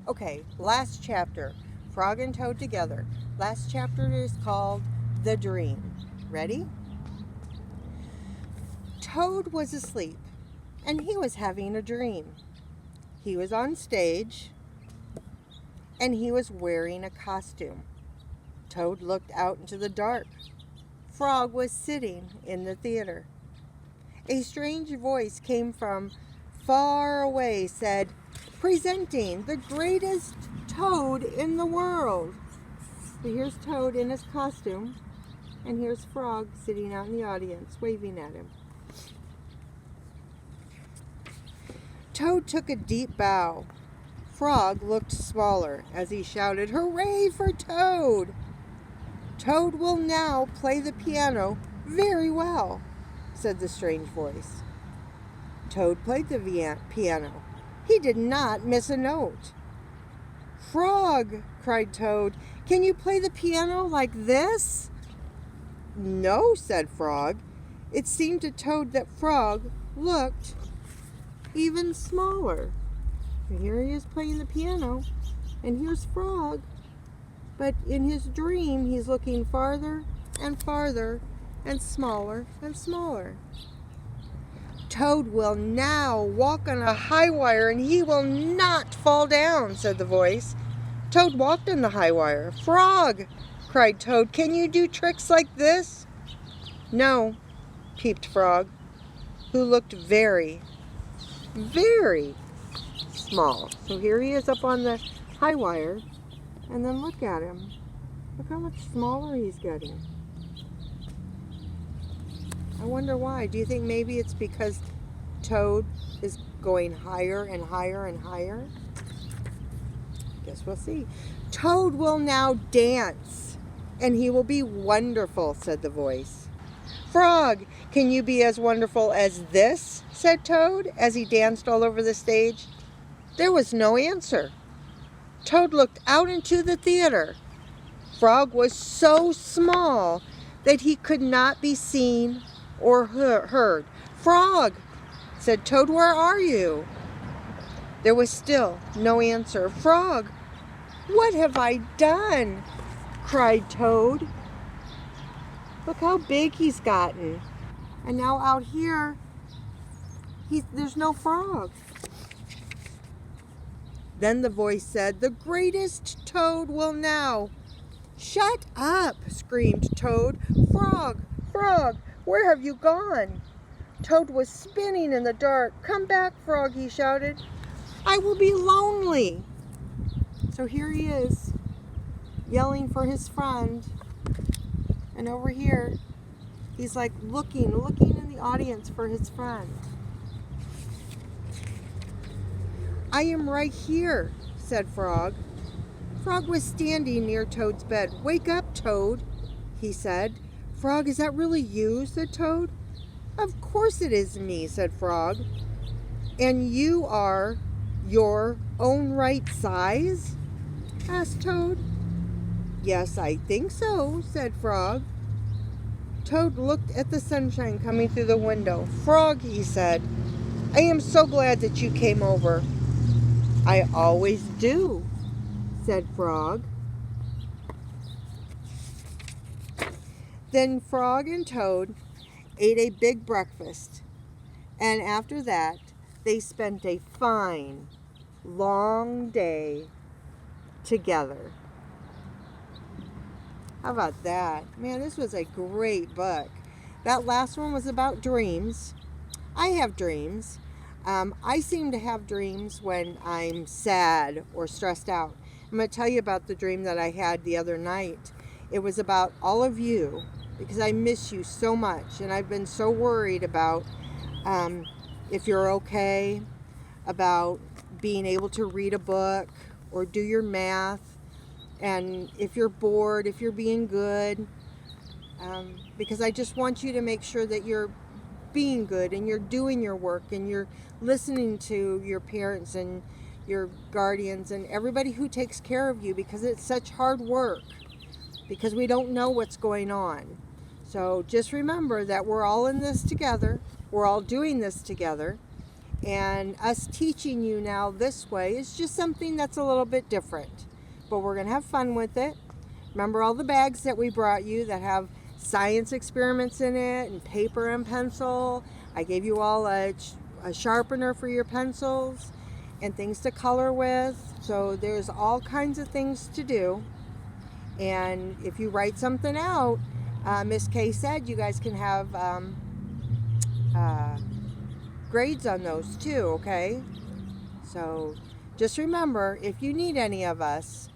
Okay, last chapter. Frog and Toad together. Last chapter is called The Dream. Ready? Toad was asleep, and he was having a dream. He was on stage, and he was wearing a costume. Toad looked out into the dark. Frog was sitting in the theater. A strange voice came from far away, said, "Presenting the greatest toad in the world." So here's Toad in his costume, and here's Frog sitting out in the audience, waving at him. Toad took a deep bow. Frog looked smaller as he shouted, "Hooray for Toad!" "Toad will now play the piano very well," said the strange voice. Toad played the piano. He did not miss a note. "Frog," cried Toad, "can you play the piano like this?" "No," said Frog. It seemed to Toad that Frog looked even smaller. And here he is playing the piano, and here's Frog. But in his dream, he's looking farther and farther and smaller and smaller. "Toad will now walk on a high wire, and he will not fall down," said the voice. Toad walked on the high wire. "Frog," cried Toad, "can you do tricks like this?" "No," peeped Frog, who looked very, very small. So here he is up on the high wire, and then look at him. Look how much smaller he's getting. I wonder why. Do you think maybe it's because Toad is going higher and higher and higher? Guess we'll see. "Toad will now dance, and he will be wonderful," said the voice. "Frog, can you be as wonderful as this?" said Toad as he danced all over the stage. There was no answer. Toad looked out into the theater. Frog was so small that he could not be seen or heard. "Frog," said Toad, "where are you?" There was still no answer. "Frog, what have I done?" cried Toad. Look how big he's gotten. And now out here, there's no frog. Then the voice said, "The greatest Toad will now—" "Shut up!" screamed Toad. "Frog, Frog, where have you gone?" Toad was spinning in the dark. "Come back, Frog," he shouted. "I will be lonely." So here he is, yelling for his friend. And over here, he's like looking in the audience for his friend. "I am right here," said Frog. Frog was standing near Toad's bed. "Wake up, Toad," he said. "Frog, is that really you?" said Toad. "Of course it is me," said Frog. "And you are your own right size?" asked Toad. "Yes, I think so," said Frog. Toad looked at the sunshine coming through the window. "Frog," he said, "I am so glad that you came over." "I always do," said Frog. Then Frog and Toad ate a big breakfast, and after that they spent a fine, long day together. How about that? Man, this was a great book. That last one was about dreams. I have dreams. I seem to have dreams when I'm sad or stressed out. I'm going to tell you about the dream that I had the other night. It was about all of you because I miss you so much, and I've been so worried about if you're okay, about being able to read a book or do your math, and if you're bored, if you're being good, because I just want you to make sure that you're being good and you're doing your work and you're listening to your parents and your guardians and everybody who takes care of you, because it's such hard work, because we don't know what's going on. So just remember that we're all in this together. We're all doing this together. And us teaching you now this way is just something that's a little bit different. But we're going to have fun with it. Remember all the bags that we brought you that have science experiments in it and paper and pencil. I gave you all a sharpener for your pencils and things to color with. So there's all kinds of things to do. And if you write something out, Miss Kay said you guys can have grades on those too, okay? So just remember, if you need any of us,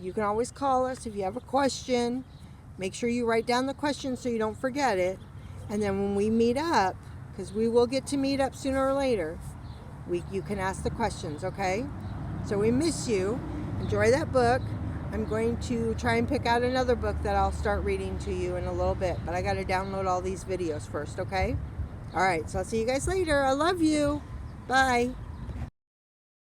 you can always call us if you have a question. Make sure you write down the question so you don't forget it. And then when we meet up, because we will get to meet up sooner or later, you can ask the questions, okay? So we miss you. Enjoy that book. I'm going to try and pick out another book that I'll start reading to you in a little bit. But I got to download all these videos first, okay? All right, so I'll see you guys later. I love you. Bye.